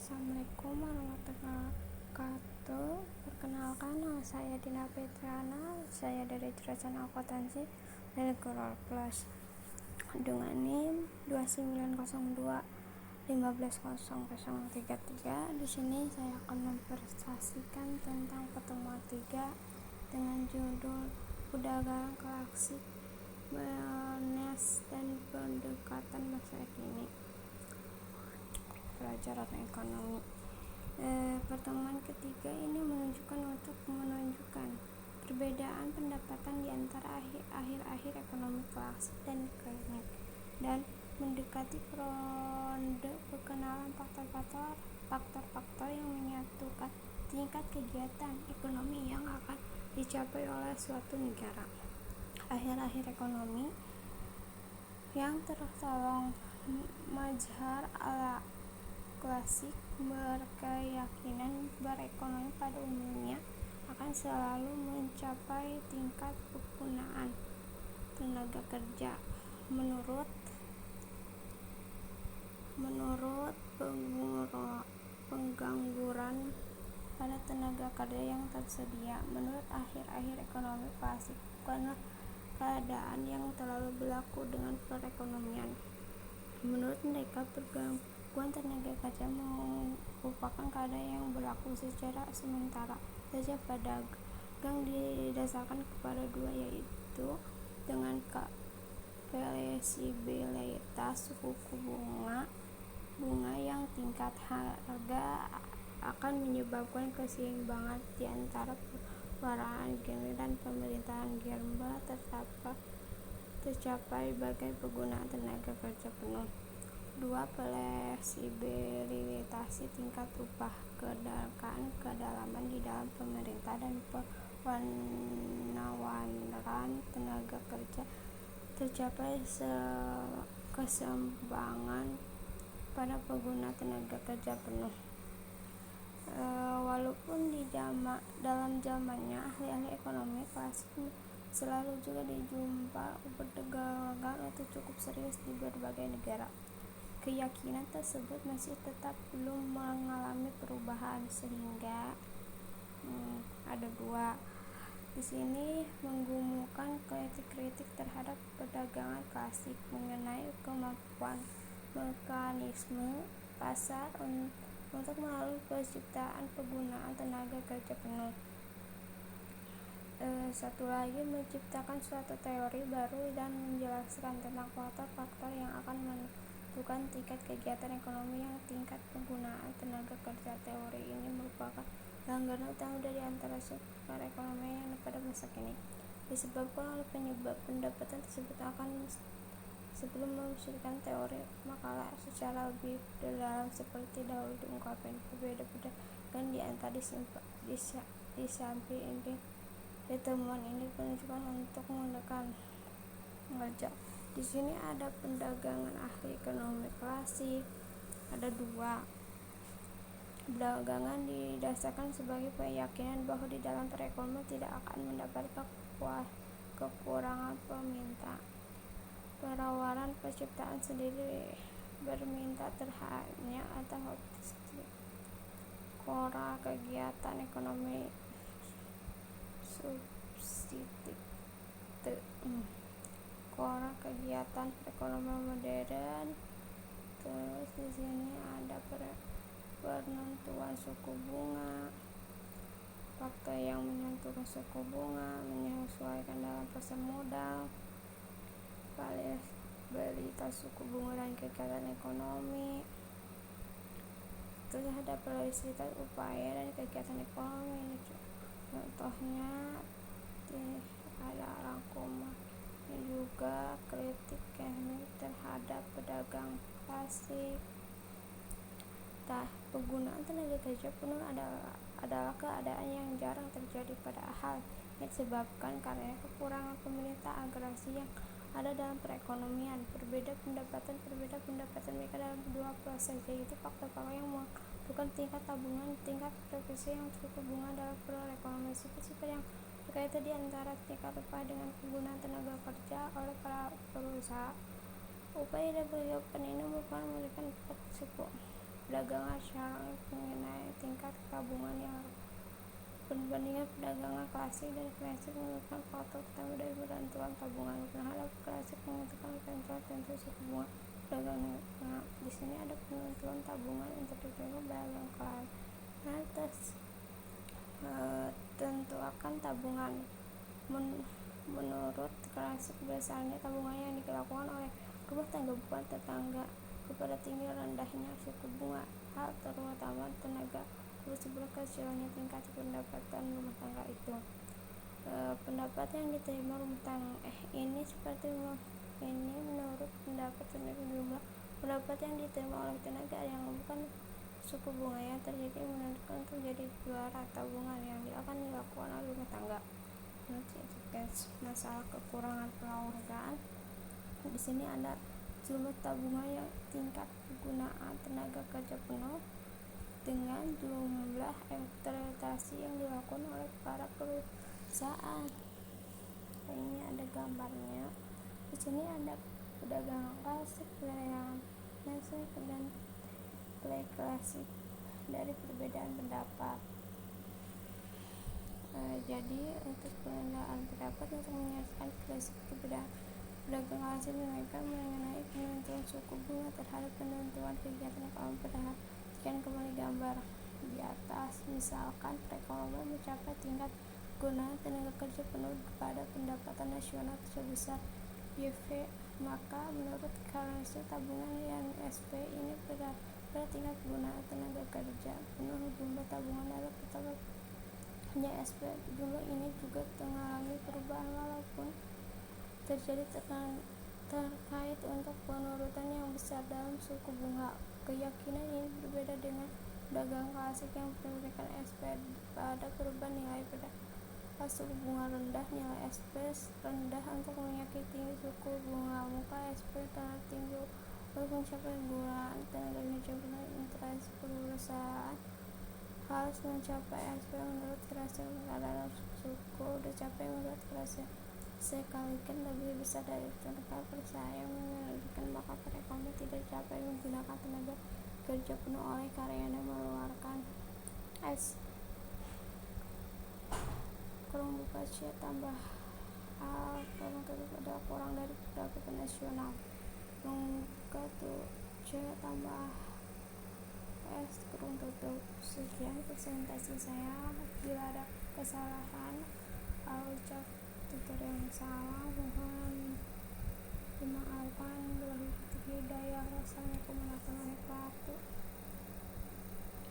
Assalamualaikum warahmatullahi wabarakatuh. Perkenalkan, nama saya Dina Petrana. Saya dari jurusan Akuntansi Electoral Plus dengan NIM 2902 Di sini saya akan mempresentasikan tentang pertemuan 3 dengan judul Perdagangan Klasik, Finance dan Pendekatan Masa Kini. Pelajaran ekonomi. Pertemuan ketiga ini menunjukkan perbedaan pendapatan di antara akhir-akhir ekonomi klasik dan kronik dan mendekati ronde perkenalan faktor-faktor yang menyatukan tingkat kegiatan ekonomi yang akan dicapai oleh suatu negara. Akhir-akhir ekonomi yang tergolong mazhar ala klasik berkeyakinan berekonomi pada umumnya akan selalu mencapai tingkat penggunaan tenaga kerja menurut pengangguran pada tenaga kerja yang tersedia. Menurut akhir-akhir ekonomi klasik, bukanlah keadaan yang terlalu berlaku dengan perekonomian. Menurut mereka, pergangguan tenaga kerja merupakan keadaan yang berlaku secara sementara saja. Pedagang didasarkan kepada dua, yaitu dengan fleksibilitas suku bunga yang tingkat harga akan menyebabkan keseimbangan di antara perorangan Gini dan pemerintahan Gerba tercapai bagi penggunaan tenaga kerja penuh. 2. Fleksibilitas tingkat upah, kedalaman di dalam pemerintah dan penawaran tenaga kerja tercapai keseimbangan pada penggunaan tenaga kerja penuh. Walaupun dalam zamannya ahli-ahli ekonomi klasik selalu juga dijumpai perdagangan itu cukup serius di berbagai negara, keyakinan tersebut masih tetap belum mengalami perubahan sehingga ada dua. Di sini menggumulkan kritik terhadap perdagangan klasik mengenai kemampuan mekanisme pasar untuk melalui penciptaan penggunaan tenaga kerja penuh. Satu lagi, menciptakan suatu teori baru dan menjelaskan tentang faktor-faktor yang akan menentukan tingkat kegiatan ekonomi yang tingkat penggunaan tenaga kerja. Teori ini merupakan langganan utama dari antara perekonomian pada masa kini, disebabkan oleh penyebab pendapatan tersebut. Sebelum meluncurkan teori makalah secara lebih dalam seperti dahulu diungkapkan, perbedaan di antara di samping ini pertemuan ini menunjukkan untuk menggunakan ngajak. Di sini ada perdagangan ahli ekonomi klasik. Ada dua. Perdagangan didasarkan sebagai keyakinan bahwa di dalam perekonomian tidak akan mendapat kekurangan peminta. Penawaran penciptaan sendiri berminta terhadapnya atau kora kegiatan ekonomi substitut. Kora kegiatan perekonomian modern. Terus di sini ada penentuan suku bunga. Faktor yang menentukan suku bunga menyesuaikan dalam pasar modal, variabilitas suku bunga dan kegiatan ekonomi. Terus ada variabilitas upaya dan kegiatan ekonomi. Contohnya ada rangkuman juga kritik terhadap pedagang klasik. Penggunaan tenaga kerja penuh adalah keadaan yang jarang terjadi pada hal yang disebabkan karena kekurangan pemerintah agresi yang ada dalam perekonomian. Berbeda pendapatan mereka dalam dua proses, yaitu faktor-faktor yang menentukan tingkat tabungan, tingkat profesi yang suku bunga dalam perekonomian. Sifat-sifat yang berkaitan di antara tingkat upah dengan penggunaan tenaga kerja oleh para perusahaan. Upaya dan kehidupan ini merupakan memberikan 4 suku. perdagangan syariah mengenai tingkat tabungan yang perbandingan perdagangan klasik dan klasik menentukan faktor utama dari penentuan tabungan. Berhadap klasik menentukan tentu suku bunga perdagangan. Nah, di sini ada penentuan tabungan untuk diterima beragam kelas. Nah, tentukan tabungan. Menurut klasik, biasanya tabungan yang dilakukan oleh rumah tangga bukan tetangga kepada tinggi rendahnya suku bunga. Hal terutama tenaga tersebut kecilnya tingkat pendapatan rumah tangga itu. Pendapat yang diterima rumah tangga ini seperti ini menurut pendapat jumlah pendapat yang diterima oleh tenaga yang bukan suku bunga yang terjadi menentukan terjadi juara tabungan yang akan dilakukan oleh rumah tangga. Masalah kekurangan penghargaan. Di sini ada jumlah tabungan yang tingkat penggunaan tenaga kerja penuh dengan jumlah eksploitasi yang dilakukan oleh para perusahaan. Ini ada gambarnya. Di sini ada perdagangan klasik, perdagangan klasik dan play klasik dari perbedaan pendapat. Jadi untuk perbedaan pendapat untuk menyelesaikan klasik perbedaan pedagang klasik mengenai penentuan suku bunga terhadap penentuan kegiatan ekonomi. Perhatikan kembali gambar di atas. Misalkan perekonomian mencapai tingkat penggunaan tenaga kerja penuh pada pendapatan nasional sebesar YV, maka menurut kalkulasi tabungan yang SP ini pada tingkat penggunaan tenaga kerja penuh jumlah tabungan adalah pertamanya SP. Jumlah ini juga mengalami perubahan walaupun terjadi terkait untuk penurunan yang besar dalam suku bunga. Keyakinan ini berbeda dengan pedagang klasik yang memberikan SP pada perubahan nilai pada suku bunga rendah. Nilai SP rendah untuk meyakini suku bunga muka SP tertinggi untuk mencapai penggunaan tenaga kerja penuh. Interest perusahaan harus mencapai SP menurut klasik dalam suku dicapai menurut klasik sekalikan lebih besar dari tenaga perusahaan yang menurunkan, maka perekonomian tidak dicapai menggunakan tenaga kerja penuh oleh karyawan yang mengeluarkan S C tambah A ada kurang dari pendapatan nasional C tambah S kurung tutup. Sekian presentasi saya. Bila ada kesalahan ucap tutur yang salah mohon dimaafkan. Wabillahi hidayah. Wassalamualaikum warahmatullahi wabarakatuh.